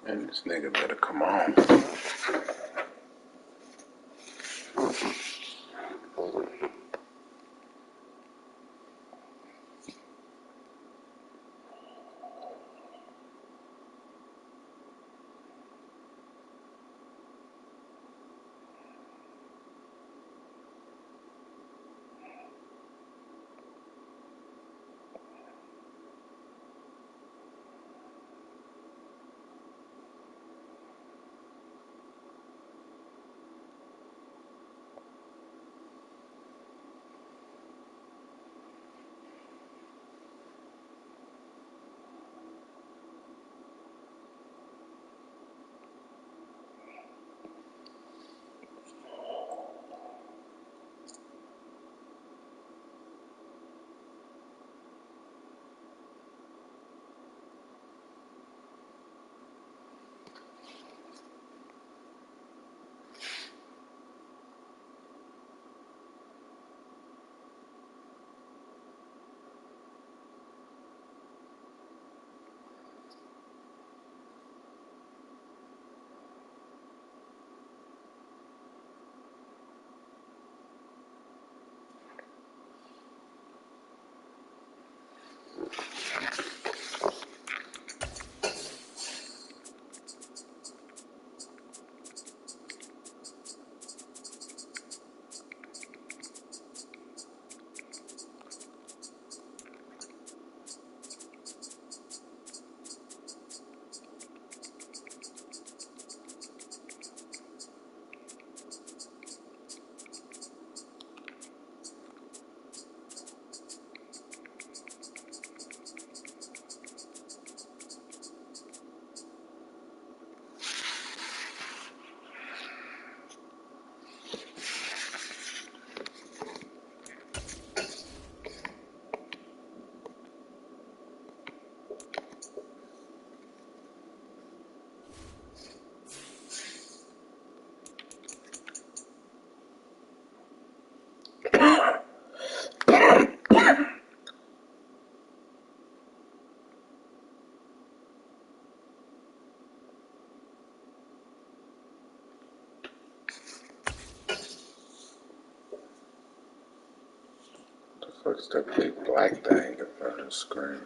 And this nigga better come on. What's that big black thing in front of the screen?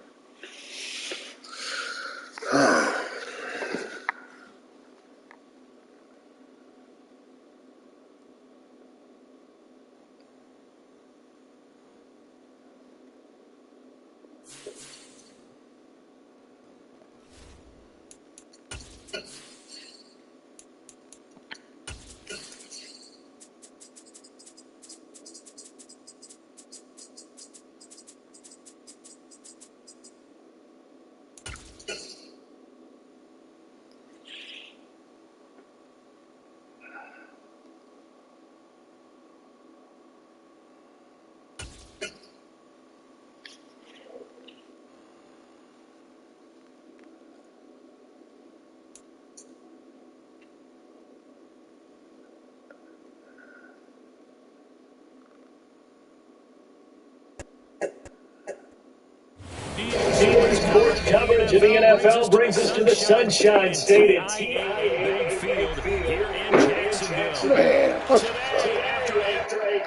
Sports coverage of the NFL brings us to the Sunshine State at TIAA Field here in Jacksonville. Man, what the Today, after 8.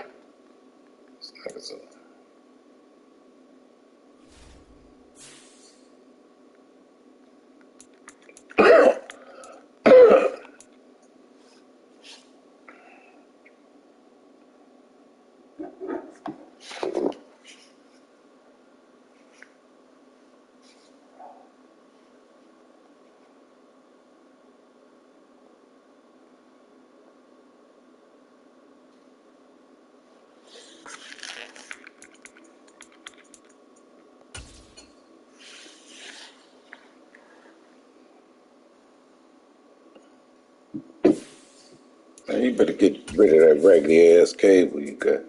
Man, you better get rid of that raggedy ass cable you got.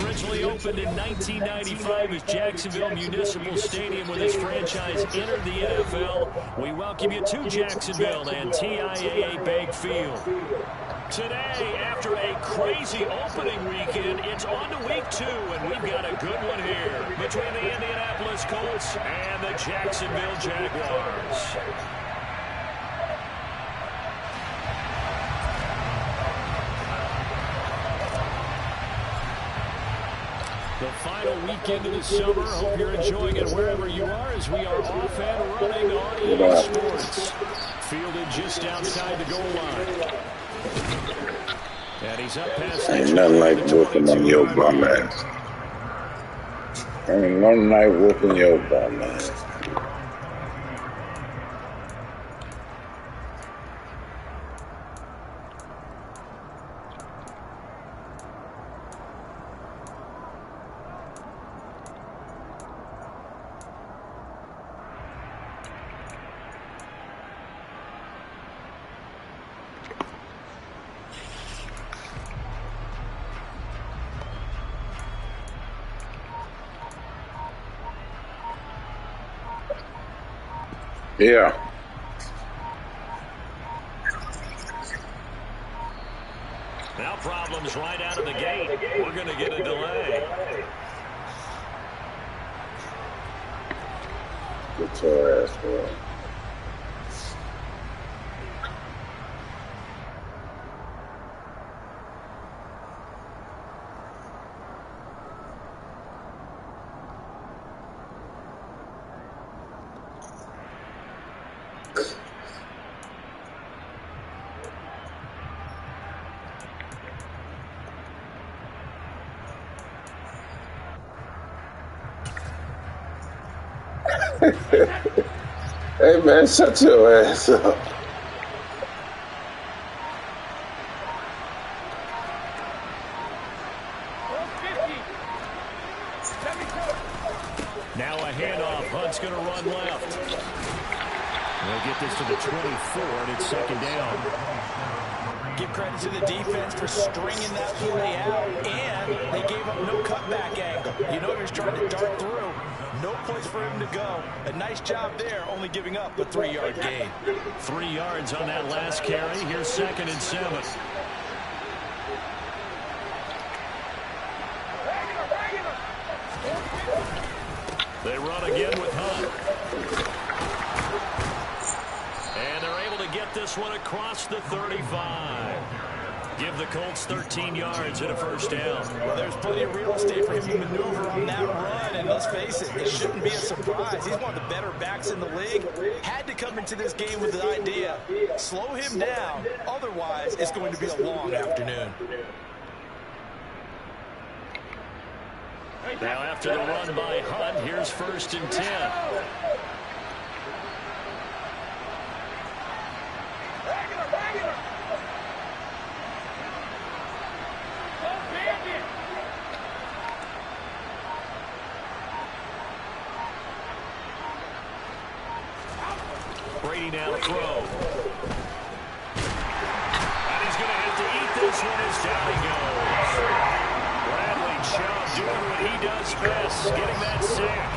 Originally opened in 1995 as Jacksonville Municipal Stadium when this franchise entered the NFL. We welcome you to Jacksonville and TIAA Bank Field. Today, after a crazy opening weekend, it's on to week 2, and we've got a good one here between the Indianapolis Colts and the Jacksonville Jaguars. The final weekend of the summer. Hope you're enjoying it wherever you are as we are off and running on EA Sports. Fielded just outside the goal line. And he's up past the Ain't nothing like whooping on your bum ass. Ain't nothing like whooping your bum ass. Yeah. Now problems right out of the gate. We're going to get a delay. Get your ass well. Hey man, shut your ass up. Now a handoff. Hunt's going to run left. They'll get this to the 24, and it's second down. Give credit to the defense for stringing that play out, and they gave up no cutback angle. You know he was trying to dart through. No place for him to go. A nice job there, only giving up a 3-yard gain. 3 yards on that last carry. Here's 2nd and 7. They run again with Hunt. And they're able to get this one across the 35. Give the Colts 13 yards and a first down. Well, there's plenty of real estate for him to maneuver on that run, and let's face it, it shouldn't be a surprise. He's one of the better backs in the league. Had to come into this game with the idea, slow him down, otherwise it's going to be a long afternoon. Now after the run by Hunt, here's 1st and 10. Brady now to throw. And he's going to have to eat this one as down he goes. Bradley Chubb doing what he does best, getting that sack.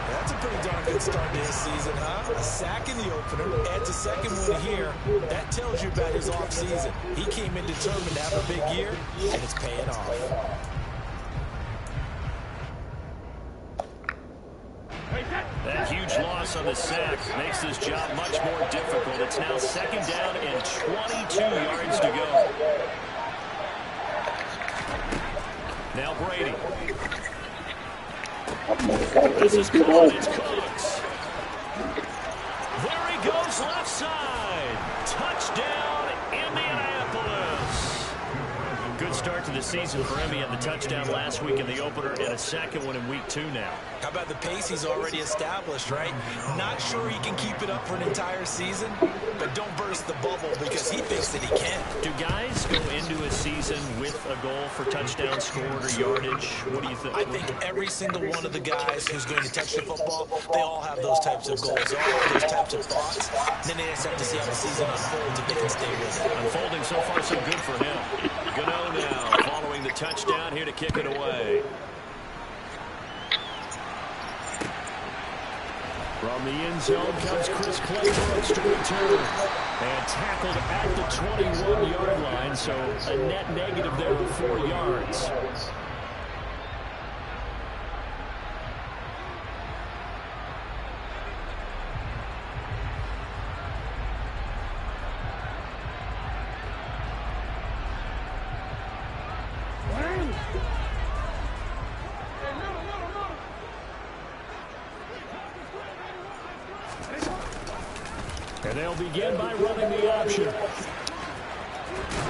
That's a pretty darn good start to his season, huh? A sack in the opener, adds a second one here. That tells you about his offseason. He came in determined to have a big year, and it's paying off. That huge loss on the sack makes this job much more difficult. It's now 2nd down and 22 yards to go. Now Brady. This is caught. It's Cooks. There he goes left side. Touchdown, Indianapolis. Good start to the season for him. He had the touchdown last week in the opener and a second one in week 2 now. How about the pace he's already established, right? Not sure he can keep it up for an entire season, but don't burst the bubble because he thinks that he can. Do guys go into a season with a goal for touchdown scored or yardage? What do you think? I think every single one of the guys who's going to touch the football, they all have those types of goals. They all have those types of thoughts. Then they just have to see how the season unfolds if they can stay with it. Unfolding so far so good for him. Gano now following the touchdown, here to kick it away. From the end zone comes Chris Claiborne to return. And tackled at the 21-yard line, so a net negative there of 4 yards. And they'll begin by running the option.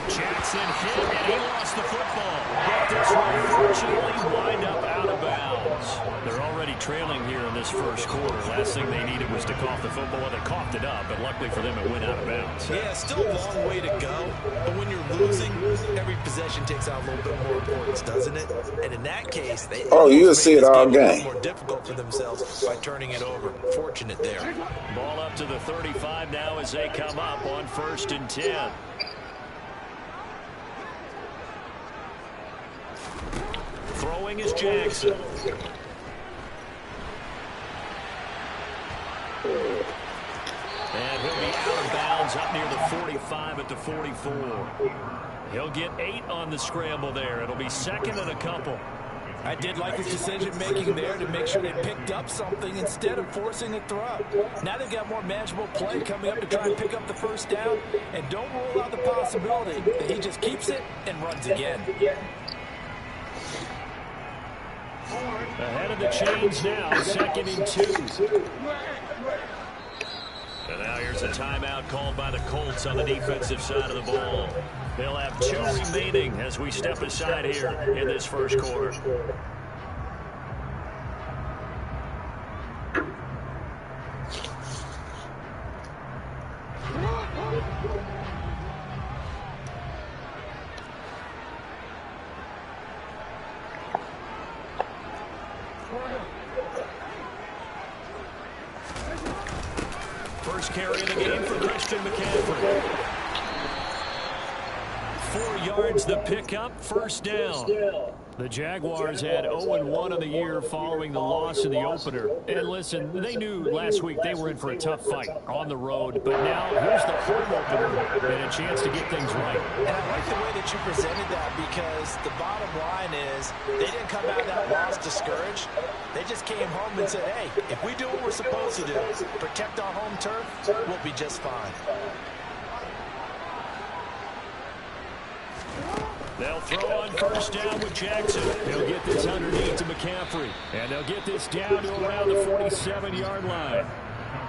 Jackson hit, and he lost the football. But this will unfortunately wind up out of bounds. They're already trailing here in this first quarter. Last thing they needed was to cough the football. Well, they coughed it up, but luckily for them, it went out of bounds. Yeah, still a long way to go. But when you're losing, every possession takes out a little bit more importance, doesn't it? And in that case, they you'll see it all game. More difficult for themselves by turning it over. Fortunate there. Ball up to the 35 now as they come up on 1st and 10. Throwing is Jackson. And he'll be out of bounds up near the 45 at the 44. He'll get 8 on the scramble there. It'll be 2nd and a couple. I did like his decision-making there to make sure they picked up something instead of forcing a throw. Now they've got more manageable play coming up to try and pick up the first down. And don't rule out the possibility that he just keeps it and runs again. Ahead of the chains now, 2nd and 2. And now here's a timeout called by the Colts on the defensive side of the ball. They'll have 2 remaining as we step aside here in this first quarter. First carry of the game for Christian McCaffrey. 4 yards the pickup, first down. The Jaguars had 0-1 on the year following the loss in the opener. And listen, they knew last week they were in for a tough fight on the road. But now here's the home opener and a chance to get things right. And I like the way that you presented that because the bottom line is they didn't come out of that loss discouraged. They just came home and said, hey, if we do what we're supposed to do, protect our home turf, we'll be just fine. They'll throw on first down with Jackson. He'll get this underneath to McCaffrey. And they'll get this down to around the 47-yard line.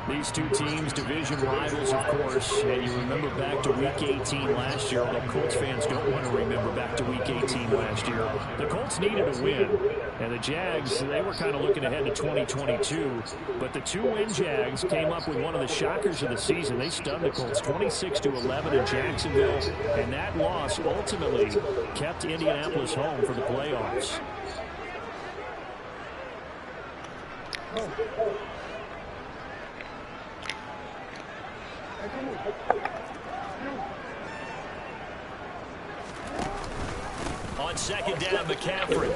These two teams, division rivals, of course. And you remember back to Week 18 last year, although Colts fans don't want to remember back to Week 18 last year. The Colts needed a win. And the Jags, they were kind of looking ahead to 2022. But the 2-win Jags came up with one of the shockers of the season. They stunned the Colts 26-11 in Jacksonville. And that loss ultimately kept Indianapolis home for the playoffs. On second down, McCaffrey.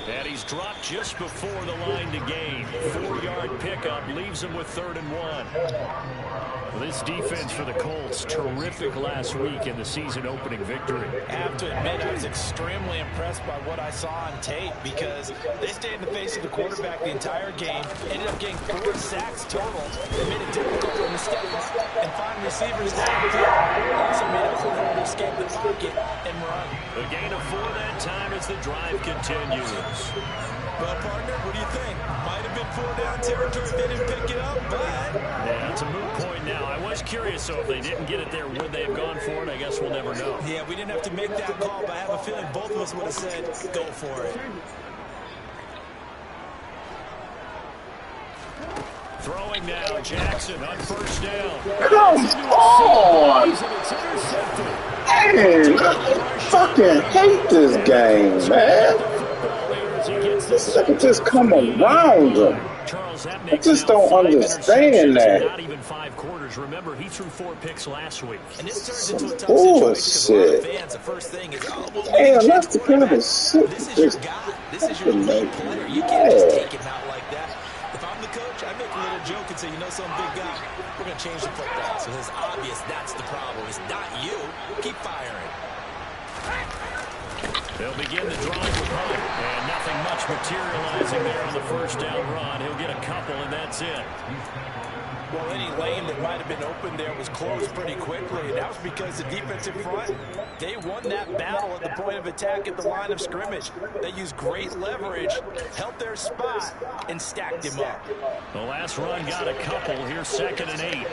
And he's dropped just before the line to gain. 4-yard pickup leaves him with 3rd and 1. This defense for the Colts, terrific last week in the season-opening victory. I have to admit, I was extremely impressed by what I saw on tape because they stayed in the face of the quarterback the entire game, ended up getting 4 sacks total. They made it difficult for him to step up and find receivers downfield. Also made it hard for him to escape the pocket and run. A gain of 4 that time as the drive continues. Well, partner, what do you think? Might have been 4-down territory if they didn't pick it up, but... Yeah, it's a moot point now. I was curious, so if they didn't get it there, would they have gone for it? I guess we'll never know. Yeah, we didn't have to make that call, but I have a feeling both of us would have said, go for it. Throwing now, Jackson on first down. Come on! Man, I fucking hate this game, man. I can just come around him. I just don't understand that. Not even 5 quarters. Remember, he threw 4 picks last week. And this turns into a tough situation because a lot of fans, the first thing is, oh, well, damn, that's the kind of shit. This is your guy. This is your lead player. You can't just take him out like that. If I'm the coach, I make a little joke and say, you know something, big guy, we're going to change the football. So it's obvious that's the problem. It's not you. Keep firing. They'll begin the drive with punt, and nothing much materializing there on the first down run. He'll get a couple, and that's it. Well, any lane that might have been open there was closed pretty quickly, and that was because the defensive front, they won that battle at the point of attack at the line of scrimmage. They used great leverage, held their spot, and stacked him up. The last run got a couple. Here's 2nd and 8.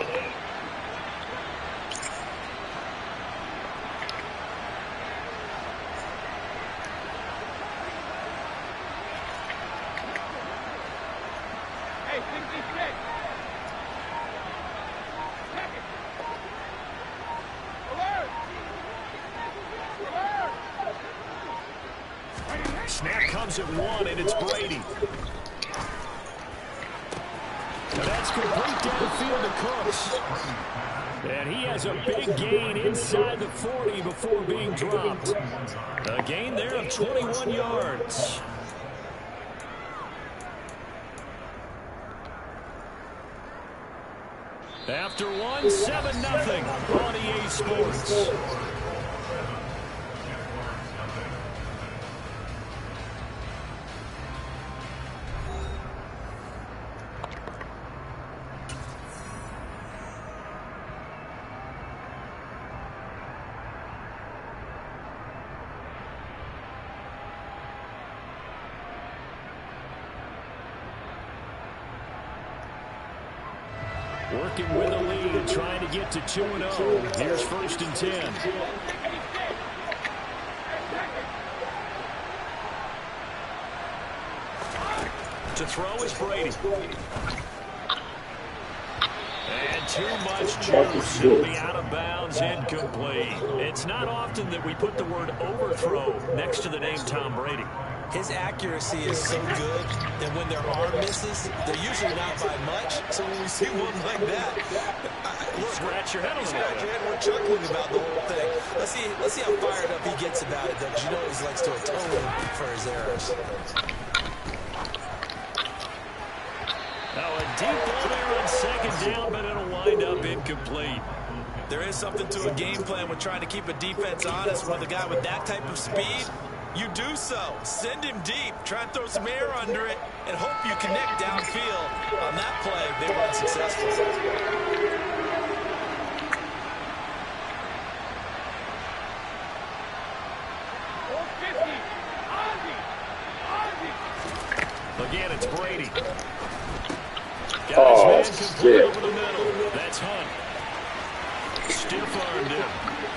Snap comes at 1, and it's Brady. And that's complete downfield to Cooks. And he has a big gain inside the 40 before being dropped. A gain there of 21 yards. After 1, 7-0 on EA Sports. Working with a lead, trying to get to 2-0. Here's 1st and 10. To throw is Brady. And too much juice. He'll be out of bounds, incomplete. It's not often that we put the word overthrow next to the name Tom Brady. His accuracy is so good that when their arm misses, they're usually not by much. So when we see one like that, look, scratch your head a little bit. We're chuckling about the whole thing. Let's see how fired up he gets about it, though, because you know he likes to atone for his errors. Now a deep ball there on 2nd down, but it'll wind up incomplete. There is something to a game plan with trying to keep a defense honest with a guy with that type of speed. You do so. Send him deep. Try and throw some air under it and hope you connect downfield. On that play, they were unsuccessful. Again, it's Brady. Oh, shit. Over the middle. That's Hunt. Stiff-armed him.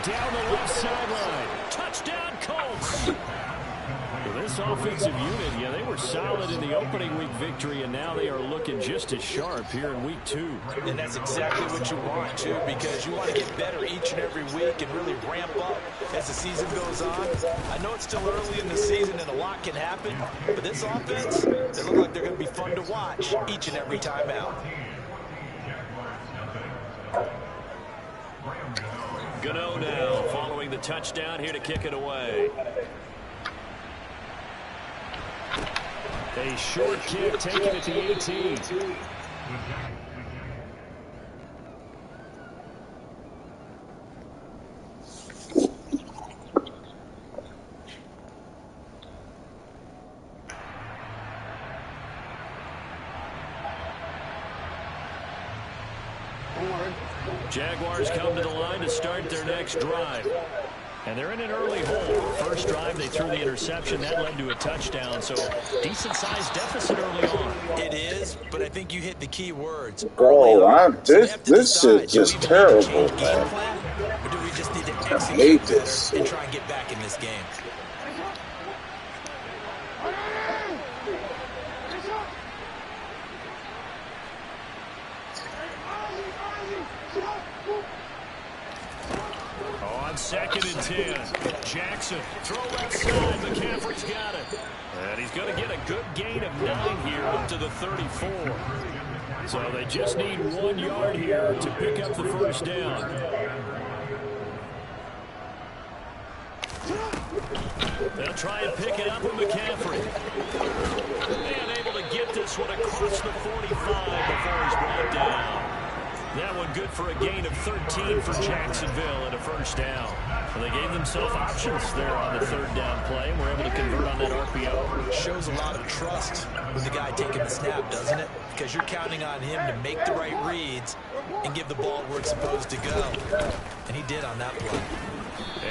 Down the left sideline. Touchdown, Colts. Well, this offensive unit, yeah, they were solid in the opening week victory, and now they are looking just as sharp here in week 2. And that's exactly what you want, too, because you want to get better each and every week and really ramp up as the season goes on. I know it's still early in the season and a lot can happen, but this offense, they look like they're going to be fun to watch each and every time out. Gano now following the touchdown here to kick it away. A short kick taken at the 18. Jaguars come to the line to start their next drive. And they're in an early hole. First drive, they threw the interception. That led to a touchdown. So, decent-sized deficit early on. It is, but I think you hit the key words. Bro, this shit just terrible, man. Or do we just need to I hate this and try and get back in this game? On 2nd and 10, Jackson, throw left side, McCaffrey's got it. And he's going to get a good gain of 9 here up to the 34. So they just need 1 yard here to pick up the first down. They'll try and pick it up with McCaffrey. And able to get this one across the 45 before he's brought down. That one good for a gain of 13 for Jacksonville and a first down. Well, they gave themselves options there on the 3rd down play, and were able to convert on that RPO. Shows a lot of trust with the guy taking the snap, doesn't it? Because you're counting on him to make the right reads and give the ball where it's supposed to go. And he did on that play.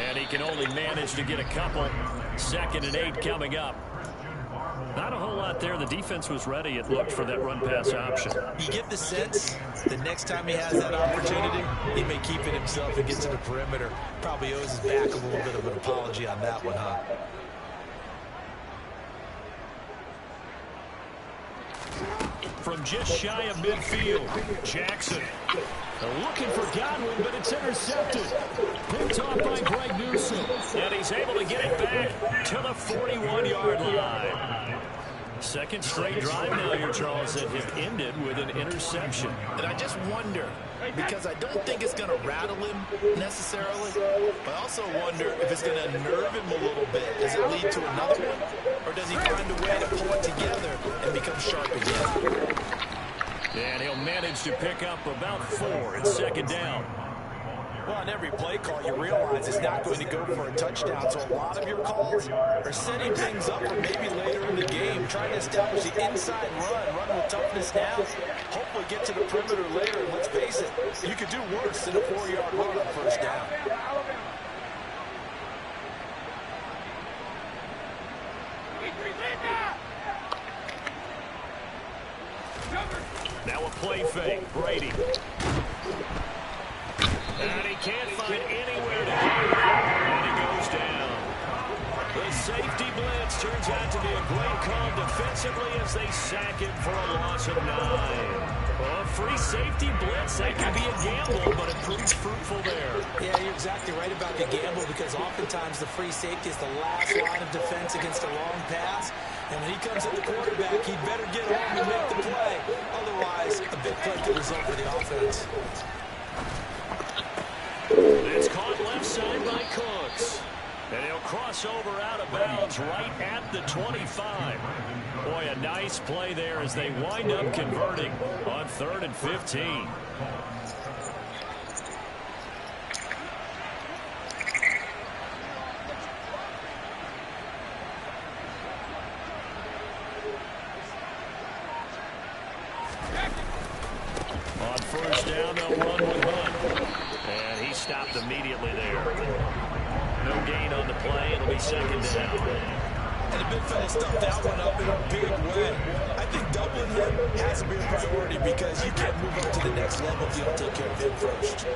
And he can only manage to get a couple. 2nd and 8 coming up. Not a whole lot there. The defense was ready, it looked, for that run-pass option. You get the sense the next time he has that opportunity, he may keep it himself and get to the perimeter. Probably owes his back a little bit of an apology on that one, huh? From just shy of midfield, Jackson. Looking for Godwin, but it's intercepted. Picked off by Greg Newsom. And he's able to get it back to the 41-yard line. 2nd straight drive now here, Charles, that have ended with an interception. And I just wonder, because I don't think it's going to rattle him necessarily, but I also wonder if it's going to nerve him a little bit. Does it lead to another one? Or does he find a way to pull it together and become sharp again? And he'll manage to pick up about 4 at 2nd down. Well, on every play call, you realize it's not going to go for a touchdown. So a lot of your calls are setting things up for maybe later in the game, trying to establish the inside run with toughness now, hopefully get to the perimeter later. And let's face it, you could do worse than a 4-yard run on 1st down. Now a play fake. Brady. And he can't find anywhere to go. And he goes down. The safety blitz turns out to be a great call defensively as they sack him for a loss of 9. Well, a free safety blitz, that could be a gamble, but it proves fruitful there. Yeah, you're exactly right about the gamble, because oftentimes the free safety is the last line of defense against a long pass. And when he comes at the quarterback, he'd better get home and make the play. Otherwise, a big play could result for the offense. It's caught left side by Cooks. And he'll cross over out of bounds right at the 25. Boy, a nice play there as they wind up converting on 3rd and 15. On 1st down, they'll run with Hunt. And he stopped immediately there. No gain on the play. It'll be 2nd down. And the big fella stuffed that one up in a big way. I think doubling him has to be a priority, because you can't move up to the next level if you don't take care of him first.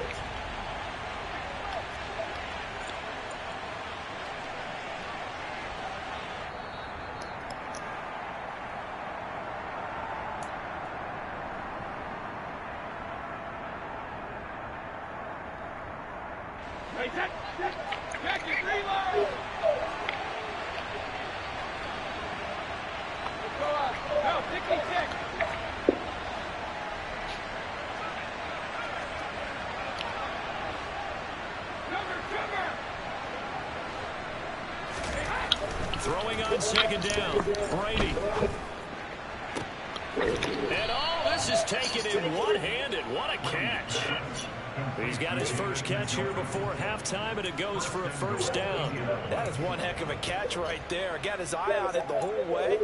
Throwing on 2nd down, Brady. And this is taken in one-handed. What a catch. He's got his first catch here before halftime, and it goes for a 1st down. That is one heck of a catch right there. Got his eye on it the whole way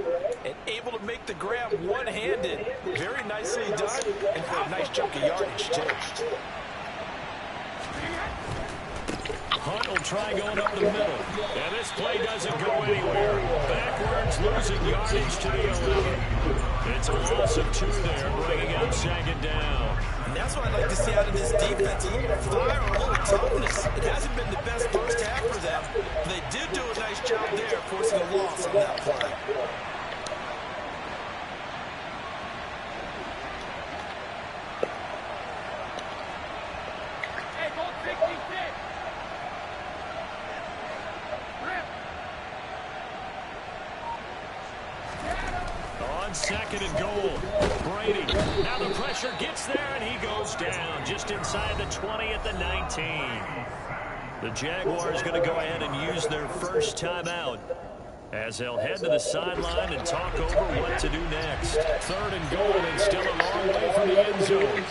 and able to make the grab one-handed. Very nicely done, and for a nice chunk of yardage, too. Hunt will try going up the middle. And this play doesn't go anywhere. Backwards, losing yardage to the 11. It's a loss of 2 there, bringing up 2nd down. And that's what I'd like to see out of this defense. A little fire, a little toughness. It hasn't been the best first half for them. They did do a nice job there, forcing a loss on that play. 2nd and goal. Brady, now the pressure gets there, and he goes down just inside the 20 at the 19. The Jaguars going to go ahead and use their first timeout as they'll head to the sideline and talk over what to do next. 3rd and goal, and still a long way from the end zone.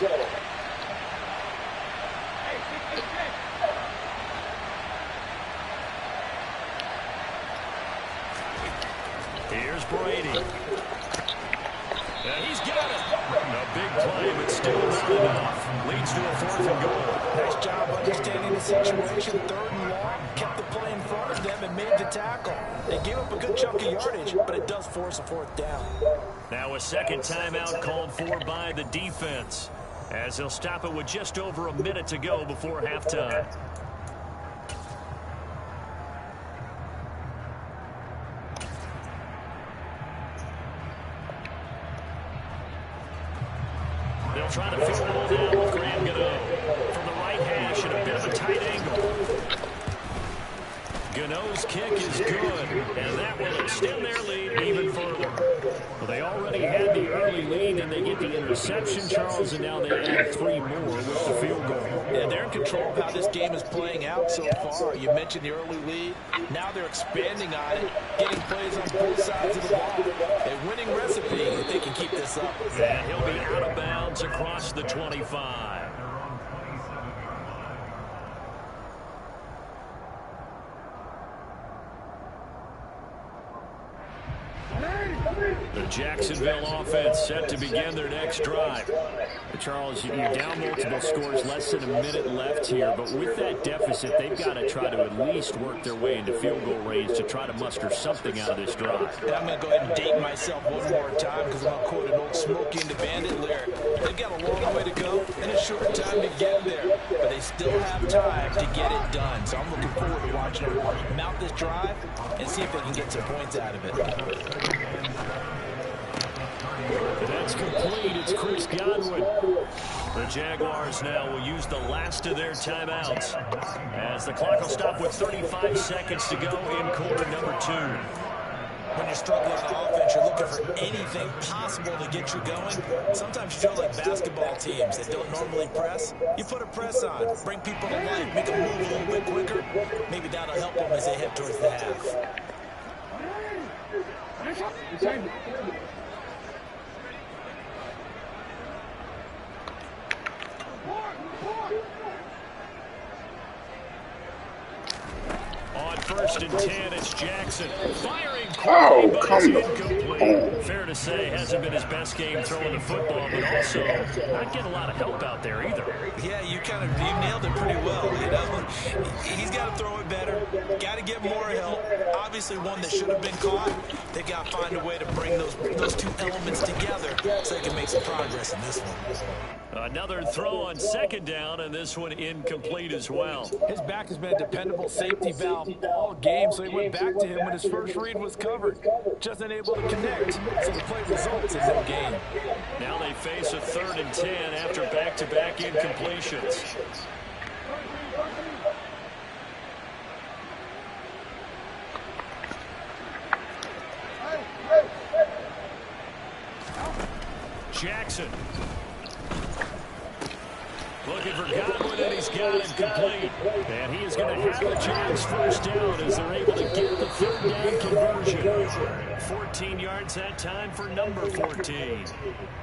Here's Brady. He's got it. A big play, but still not enough. Leads to a 4th and goal. Nice job understanding the situation. 3rd and long. Kept the play in front of them and made the tackle. They gave up a good chunk of yardage, but it does force a 4th down. Now a second timeout called for by the defense, as they'll stop it with just over a minute to go before halftime. They'll try to field the ball down with Graham Gano from the right hash and a bit of a tight angle. Gano's kick is good, and that will extend their lead even further. Well, they already had the early lead, and they get the interception, Charles, and now they add 3 more with the field goal. Yeah, they're in control of how this game is playing out so far. You mentioned the early lead. Now they're expanding on it, getting plays on both sides of the ball. A winning recipe if they can keep this up. And he'll be out of bounds across the 25. The Jacksonville offense set to begin their next drive. Charles, you're down multiple scores, less than a minute left here, but with that deficit, they've got to try to at least work their way into field goal range to try to muster something out of this drive. And I'm going to go ahead and date myself one more time because I'm going to quote an old Smokey and the Bandit lyric. They've got a long way to go and a short time to get there, but they still have time to get it done. So I'm looking forward to watching them mount this drive and see if they can get some points out of it. That's complete. It's Chris Godwin. The Jaguars now will use the last of their timeouts as the clock will stop with 35 seconds to go in quarter number 2. When you're struggling on offense, you're looking for anything possible to get you going. Sometimes you feel like basketball teams that don't normally press. You put a press on, bring people to life, make them move a little bit quicker. Maybe that'll help them as they head towards the half. On 1st and 10, it's Jackson. Firing Oh, quickly, but come it's on. incomplete. Fair to say, hasn't been his best game throwing the football, but also not getting a lot of help out there either. Yeah, you nailed it pretty well, you know. He's got to throw it better. Got to get more help. Obviously one that should have been caught. They got to find a way to bring those 2 elements together so they can make some progress in this one. Another throw on 2nd down, and this one incomplete as well. His back has been a dependable safety valve all game, so he went back to him when his first read was covered. Just unable to connect, so the play results in no gain. Now they face a 3rd and 10 after back-to-back incompletions. Jackson. Looking for Godwin, and he's got it complete. And he is going to have the Jags first down as they're able to get the 3rd down conversion. 14 yards that time for number 14.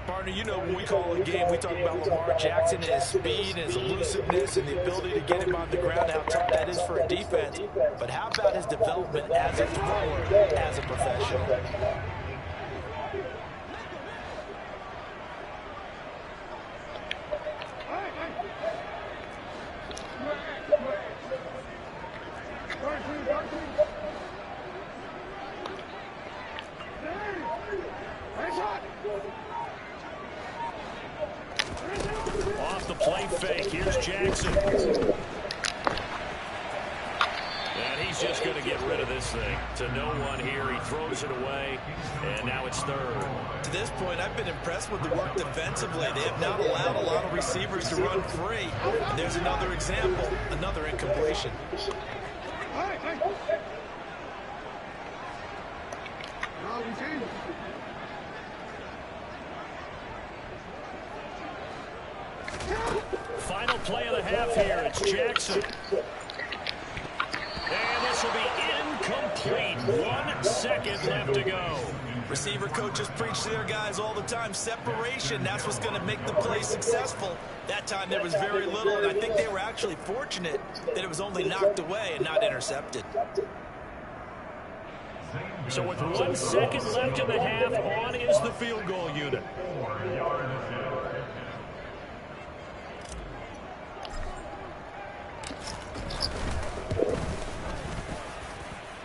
Partner, you know when we call a game, we talk about Lamar Jackson and his speed and his elusiveness and the ability to get him on the ground, how tough that is for a defense. But how about his development as a thrower, as a professional? Off the play fake, here's Jackson. And he's just going to get rid of this thing. To no one here, he throws it away, and now it's 3rd. To this point, I've been impressed with the work defensively. They have not allowed a lot of receivers to run free. And there's another example, another incompletion. Final play of the half here. It's Jackson. And this will be incomplete. 1 second left to go. Receiver coaches preach to their guys all the time. Separation, that's what's going to make the play successful. That time there was very little, and I think they were actually fortunate that it was only knocked away and not intercepted. So with 1 second left in the half, on is the field goal unit.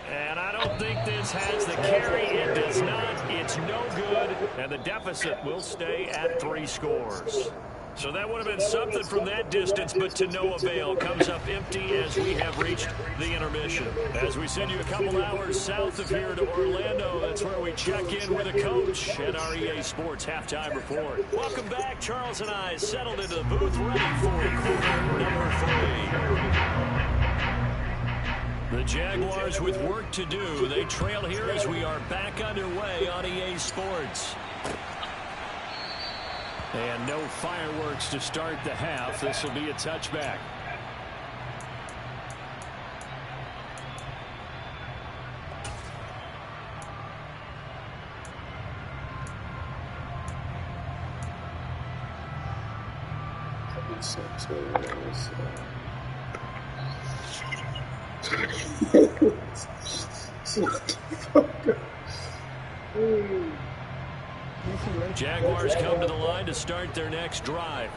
And I don't think this has the carry. It does not. It's no good. And the deficit will stay at 3 scores. So that would have been something from that distance, but to no avail. Comes up empty as we have reached the intermission. As we send you a couple hours south of here to Orlando, that's where we check in with a coach at our EA Sports Halftime Report. Welcome back. Charles and I settled into the booth ready for quarter number 3. The Jaguars with work to do. They trail here as we are back underway on EA Sports. And no fireworks to start the half. This will be a touchback. Jaguars come to the line to start their next drive.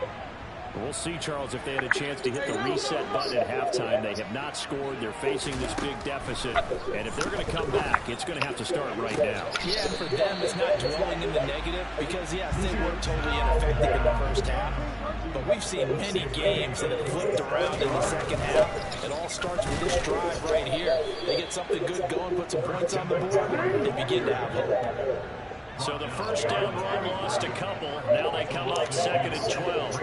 We'll see, Charles, if they had a chance to hit the reset button at halftime. They have not scored. They're facing this big deficit. And if they're going to come back, it's going to have to start right now. Yeah, and for them, it's not dwelling in the negative because, yes, they were totally ineffective in the first half. But we've seen many games that have flipped around in the second half. It all starts with this drive right here. They get something good going, put some points on the board, and begin to have hope. So the first down run lost a couple. Now they come up 2nd and 12.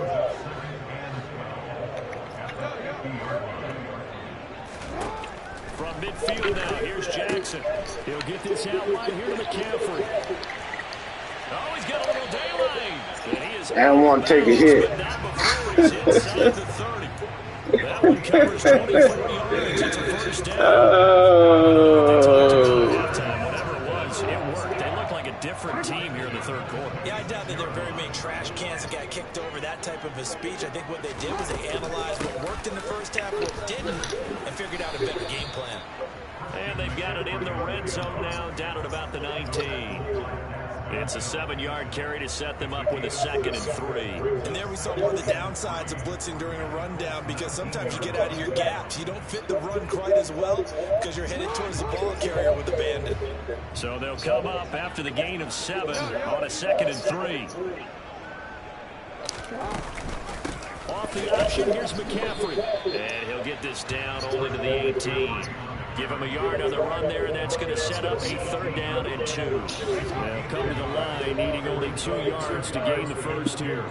From midfield now, here's Jackson. He'll get this out wide here to McCaffrey. Oh, he's got a little daylight. And he is I don't want to take a hit. but not before he's inside the 30. That one covers 24 yards. It's a first down. Different team here in the third quarter. Yeah, I doubt that there are very many trash cans that got kicked over, that type of a speech. I think what they did was they analyzed what worked in the first half, what didn't, and figured out a better game plan. And they've got it in the red zone now, down at about the 19. It's a 7-yard carry to set them up with a 2nd and 3. And there we saw one of the downsides of blitzing during a rundown, because sometimes you get out of your gaps. You don't fit the run quite as well because you're headed towards the ball carrier with the bandit. So they'll come up after the gain of 7 on a 2nd and 3. Off the option, here's McCaffrey. And he'll get this down only to the 18. Give him a yard on the run there, and that's going to set up a 3rd down and 2. They'll come to the line, needing only 2 yards to gain the first here.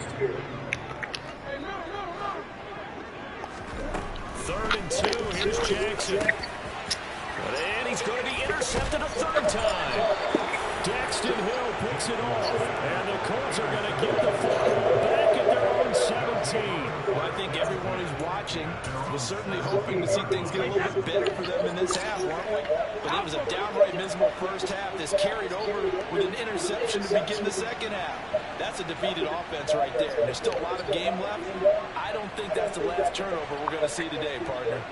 3rd and 2, here's Jackson. And he's going to be intercepted a 3rd time. Daxton Hill picks it off, and the Colts are going to get the football back at their own 17. Well, I think everyone who's watching was certainly hoping to see things get a little bit better for them in this half, weren't we? But it was a downright miserable first half. This carried over with an interception to begin the second half. That's a defeated offense right there. There's still a lot of game left. I don't think that's the last turnover we're going to see today, partner.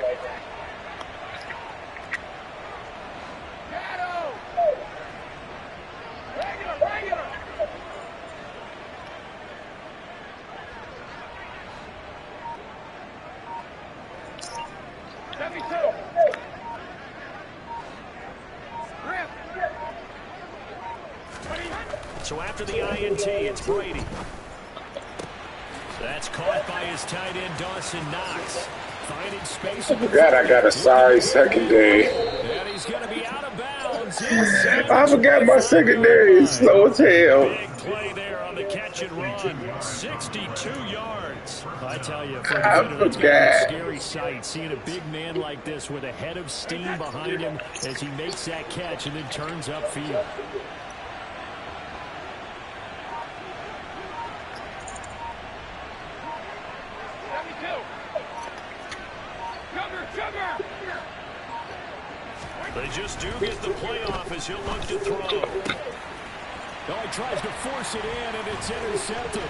So after the INT, it's Brady. That's caught by his tight end, Dawson Knox. Finding space. I forgot I got a sorry secondary. And he's going to be out of bounds. I forgot my secondary is slow as hell. Big play there on the catch and run. 62 yards. I tell you, for I a minute, it's going to be forgot. a scary sight seeing a big man like this with a head of steam behind him as he makes that catch and then turns upfield. They just do get the playoff as he'll look to throw. Oh, he tries to force it in, and it's intercepted.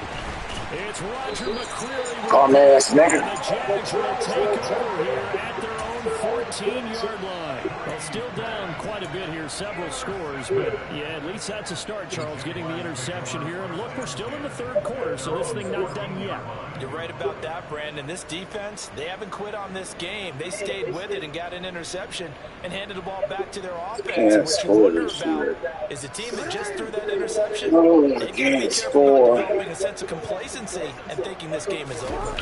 It's Roger McCreary. Oh, man, that's nigga. The Jags will take over here at their own 14-yard line. Well, still down quite a bit here, several scores, but yeah, at least that's a start, Charles, getting the interception here. And look, we're still in the third quarter, so this thing not done yet. You're right about that, Brandon. This defense, they haven't quit on this game. They stayed with it and got an interception and handed the ball back to their offense. Can't What you score wonder this about year. is the team that just threw that interception. Oh, They got to be can't careful not score. developing a sense of complacency and thinking this game is over.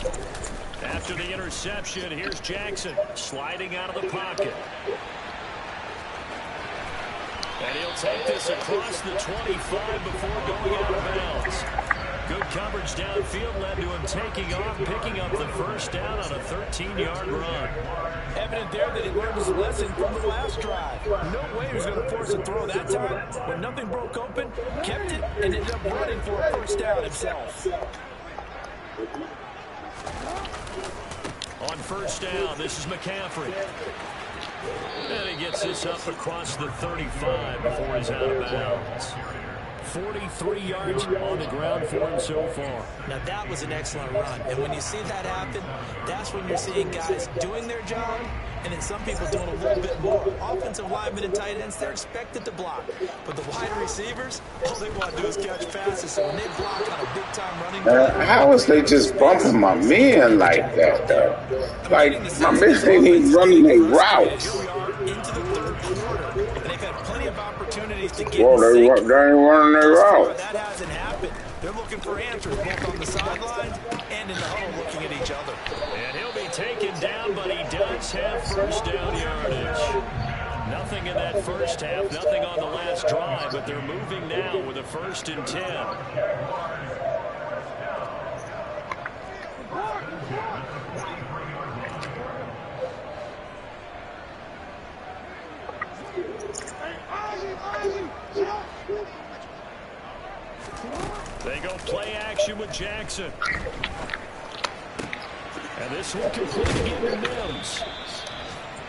After the interception, here's Jackson sliding out of the pocket. And he'll take this across the 25 before going out of bounds. Good coverage downfield led to him taking off, picking up the first down on a 13-yard run. Evident there that he learned his lesson from the last drive. No way he was going to force a throw that time. When nothing broke open, kept it, and ended up running for a first down himself. On first down, this is McCaffrey. And he gets this up across the 35 before he's out of bounds. 43 yards on the ground for him so far. Now, that was an excellent run. And when you see that happen, that's when you're seeing guys doing their job, and then some people doing a little bit more. Offensive linemen and tight ends, they're expected to block. But the wide receivers, all they want to do is catch passes. So when they block on a big-time running play, How is they just bumping my men like that, though? Like, my men ain't even running their routes. here we are into the third quarter, and they've had plenty of opportunities to get Well, they in ain't sync. running their routes. That hasn't happened. They're looking for answers both on the sidelines and in the huddle looking at each other. And he'll be taken down, but he does have first down yardage. Nothing in that first half, nothing on the last drive, but they're moving now with a 1st and 10. They go play action with Jackson. And this will complete again to Mims.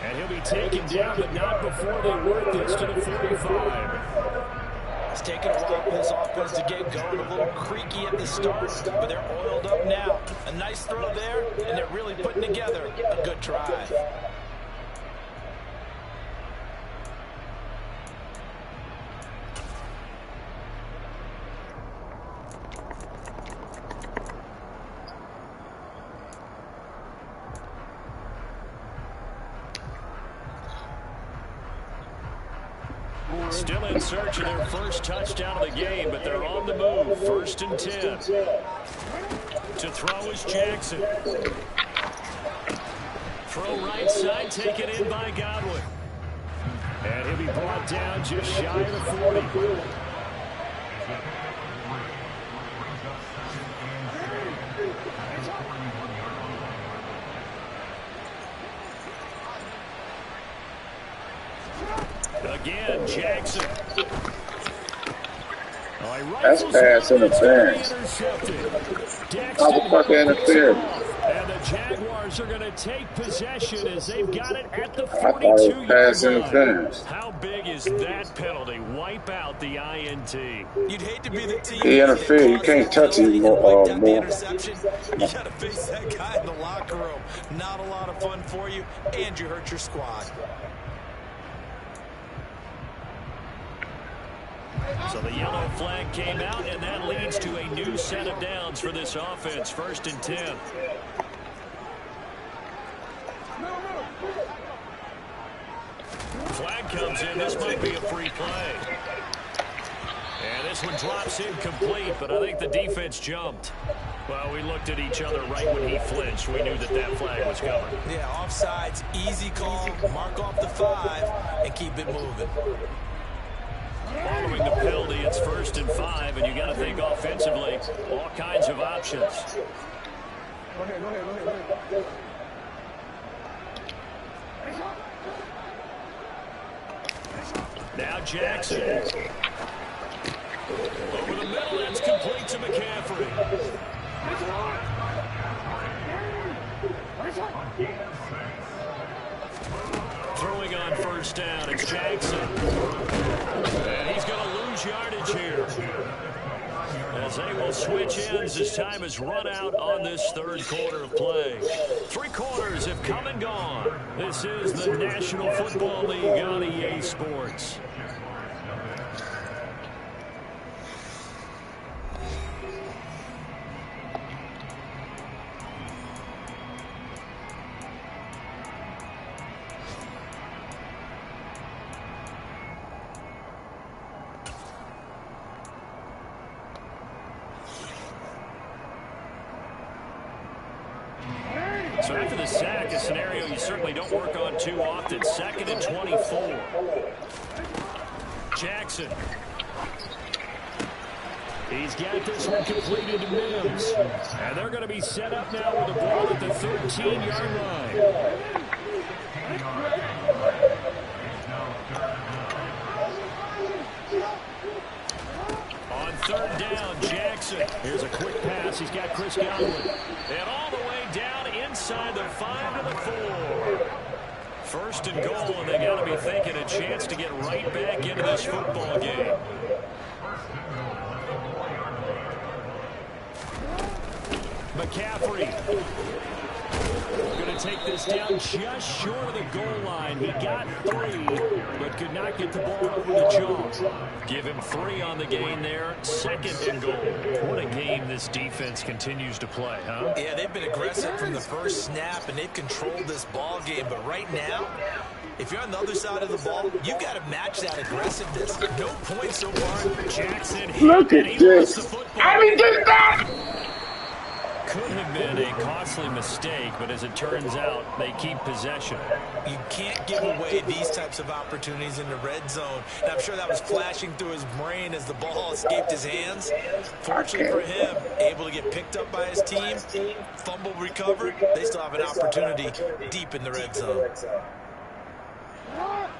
And he'll be taken down, but not before they work this to the 45. It's taken a while for this offense to get going, a little creaky at the start, but they're oiled up now. A nice throw there, and they're really putting together a good drive. Still in search of their first touchdown of the game, but they're on the move. 1st and 10. To throw is Jackson. Throw right side, taken in by Godwin. And he'll be brought down just shy of the 40. Again, Jackson. That's pass interference. How the fuck interfered? And the Jaguars are going to take possession as they've got it at the 42-yard I thought it was pass line. interference. How big is that penalty? Wipe out the INT. You'd hate to be the team. He interfered. You can't touch him more. You got to face that guy in the locker room. Not a lot of fun for you, and you hurt your squad. So the yellow flag came out, and that leads to a new set of downs for this offense. 1st and 10. Flag comes in. This might be a free play. And this one drops incomplete, but I think the defense jumped. Well, we looked at each other right when he flinched. We knew that that flag was coming. Yeah, offsides, easy call, mark off the 5, and keep it moving. Following the penalty, it's 1st and 5, and you got to think offensively, all kinds of options. Go ahead. Now Jackson. Over the middle, that's complete to McCaffrey. will switch ends as time has run out on this third quarter of play. 3 quarters have come and gone. This is the National Football League on EA Sports. So after the sack, a scenario you certainly don't work on too often. 2nd and 24. Jackson. He's got this one completed to Mims. And they're going to be set up now with the ball at the 13-yard line. On 3rd down, Jackson. Here's a quick pass. He's got Chris Godwin. And all the way down inside the 5 to the 4. 1st and goal, and they got to be thinking a chance to get right back into this football game. McCaffrey going to take this down just short of the goal line. He got 3, but could not get the ball over the jump. Give him 3 on the gain there. 2nd and goal. What a game this defense continues to play, huh? Yeah, they've been aggressive from the first snap, and they've controlled this ball game. But right now, if you're on the other side of the ball, you've got to match that aggressiveness. No points so far. Jackson. Look at this. I didn't get that. Could have been a costly mistake, but as it turns out, they keep possession. You can't give away these types of opportunities in the red zone. And I'm sure that was flashing through his brain as the ball escaped his hands. Fortunately for him, able to get picked up by his team, fumble recovered. They still have an opportunity deep in the red zone.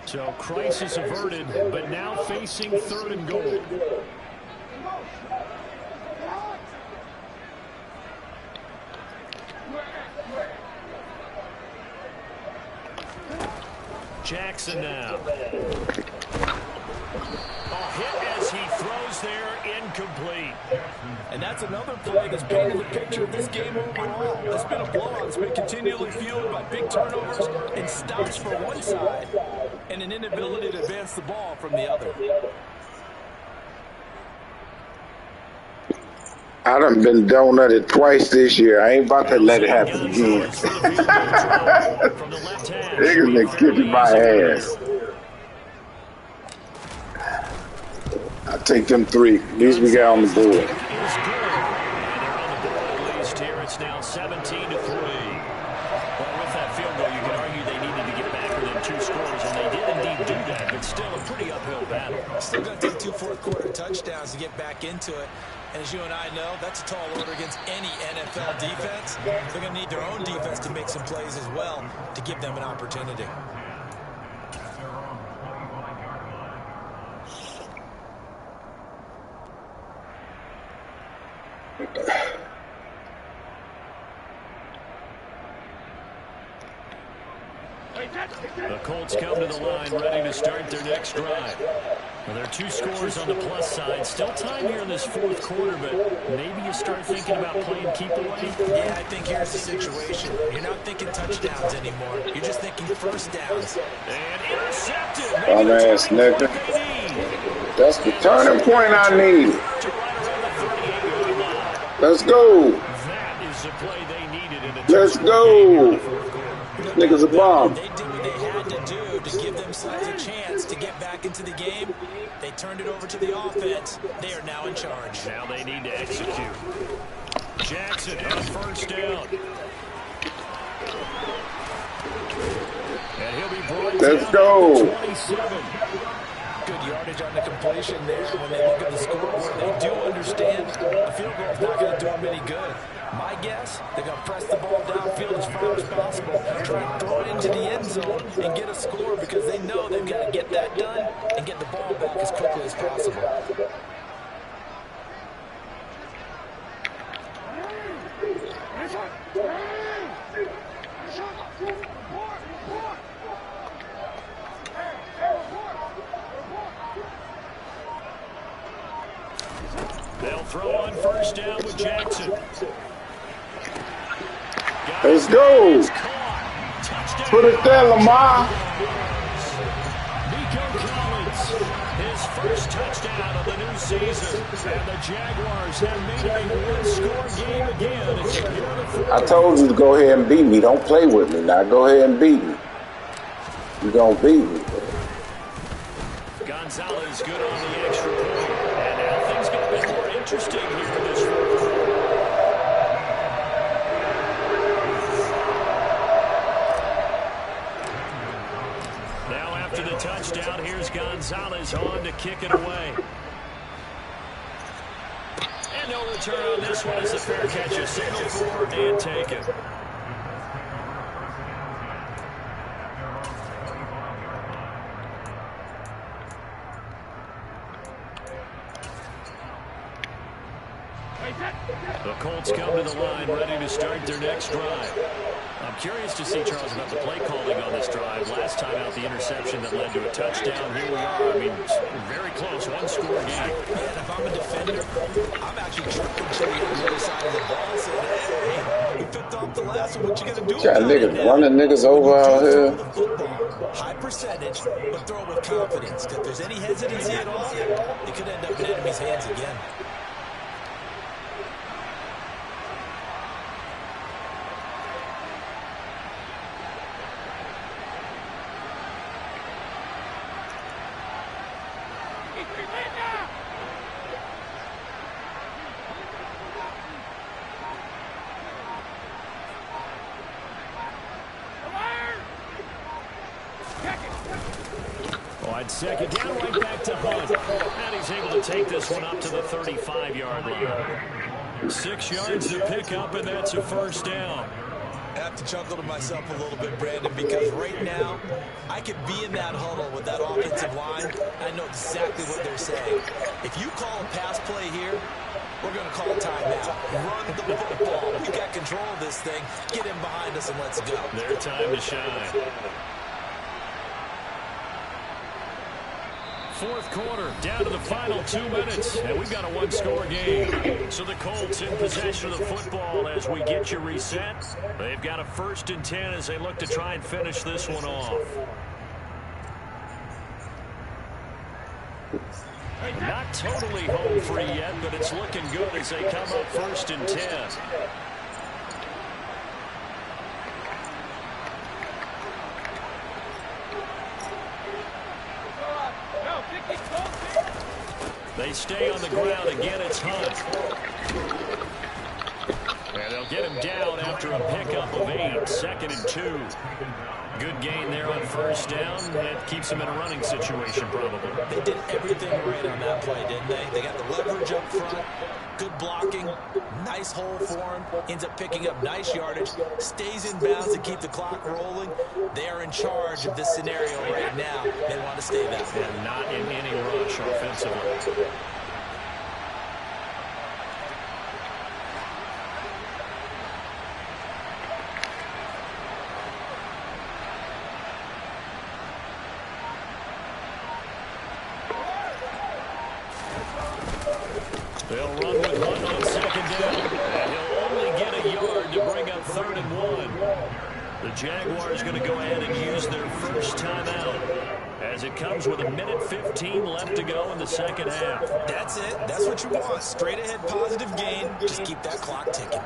So crisis averted, but now facing 3rd and goal. Jackson now. A hit as he throws there, incomplete. And that's another play that's painted the picture of this game overall. It's been a blowout. It's been continually fueled by big turnovers and stops for one side and an inability to advance the ball from the other. I done been donutted twice this year. I ain't about to let it happen again. Niggas been kicking my ass. I'll take them 3. At least we got on the board. It's now 17 to 3. Well, with that field goal, you can argue they needed to get back within 2 scores, and they did indeed do that, but still a pretty uphill battle. Still going to take 2 fourth-quarter touchdowns to get back into it. And as you and I know, that's a tall order against any NFL defense. They're going to need their own defense to make some plays as well to give them an opportunity. The Colts come to the line, ready to start their next drive. Well, there are 2 scores on the plus side. Still time here in this 4th quarter, but maybe you start thinking about playing keep away. Yeah, I think here's the situation. You're not thinking touchdowns anymore. You're just thinking first downs. And intercepted. Dumbass nigga. That's the turning point I need. Let's go. That is the play they needed in a Let's go. Niggas a bomb. They did what they had to do to give themselves a chance to get back into the game. They turned it over to the offense. They are now in charge. Now they need to execute. Jackson on 1st down. And he'll be brought Let's down go. at 27. Good yardage on the completion there. When they look at the scoreboard, they do understand a field goal is not going to do them any good. My guess, they're going to press the ball downfield as far as possible, try and throw it into the end zone and get a score because they know they've got to get that done and get the ball back as quickly as possible. They'll throw on 1st first down with Jackson. Let's go. Put it there, Lamar. His first touchdown of the new season. And the Jaguars have made it a one-score game again. It's a beautiful. I told you to go ahead and beat me. Don't play with me. Now go ahead and beat me. You're going to beat me. Gonzalez good on the extra point. And now things get a bit more interesting here in this fourth quarter. Now after the touchdown, here's Gonzalez on to kick it away. And no return on this one as the fair catch is signaled for and taken. The Colts come to the line, ready to start their next drive. I'm curious to see, Charles, about the play calling on this drive. Last time out, the interception that led to a touchdown. Here we are. I mean, very close, one-score game. And if I'm a defender, I'm actually tripping to the other side of the ball saying, hey, you picked off the last one. What you going to do Got niggas running niggas over out here. High percentage, but throw it with confidence. If there's any hesitancy at all, it could end up in enemy's hands again. Second down, right back to Hunt. And he's able to take this one up to the 35-yard line. 6 yards to pick up, and that's a first down. I have to chuckle to myself a little bit, Brandon, because right now I could be in that huddle with that offensive line. I know exactly what they're saying. If you call a pass play here, we're going to call a timeout. Run the football. We got control of this thing. Get in behind us and let's go. Their time to shine. Fourth quarter, down to the final 2 minutes, and we've got a one-score game. So the Colts in possession of the football as we get you reset. They've got a 1st and 10 as they look to try and finish this one off. Not totally home free yet, but it's looking good as they come up 1st and 10. They stay on the ground. Again, it's Hunt. And they'll get him down after a pickup of 8. 2nd and 2. Good gain there on 1st down. That keeps him in a running situation, probably. They did everything right on that play, didn't they? They got the leverage up front. Good blocking. Nice hole for him. Ends up picking up nice yardage. Stays in bounds to keep the clock rolling. They are in charge of this scenario right now. They want to stay that way. And not in any rush offensively. They'll run with Hunt on 2nd down. And he'll only get a yard to bring up 3rd and 1. The Jaguars going to go ahead and use their first timeout as it comes with 1:15 left to go in the second half. That's it. That's what you want. Straight ahead positive gain. Just keep that clock ticking.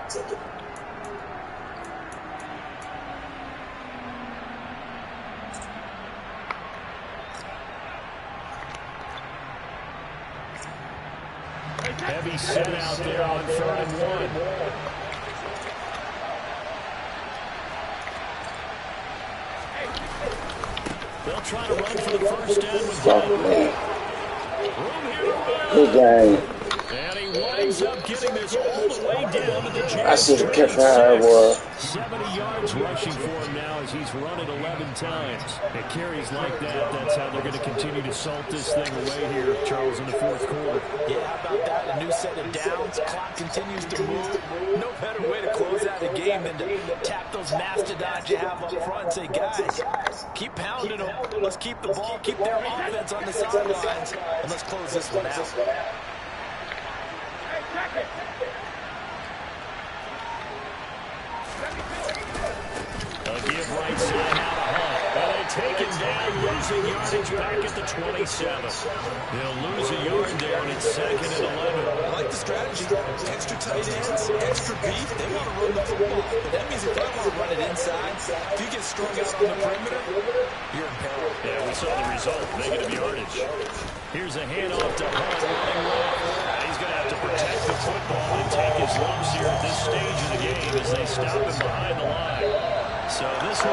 Heavy set out there on 3rd and 1. They'll try to run for the first down with room here to run. Good game. And he winds up getting this all the way down to the Jags. I should have kept how it was. 70 yards rushing for him now as he's run it 11 times. It carries like that. That's how they're going to continue to salt this thing away here, Charles, in the fourth quarter. Yeah, how about that? A new set of downs. Clock continues to move. No better way to close out a game than to tap those mastodons you have up front and say, guys, keep pounding them. Let's keep the ball, keep their offense on the sidelines, and let's close this one out. give right side now to Hunt. And they take him down, losing yardage back at the 27. They'll lose a yard there, and it's 2nd and 11. I like the strategy. Extra tight ends, extra beef. They want to run the football. But that means if you want to run it inside, if you get strung out on the perimeter, you're in peril. Yeah, we saw the result, negative yardage. Here's a handoff to Hunt running left. He's going to have to protect the football and take his lumps here at this stage of the game as they stop him behind the line. So this one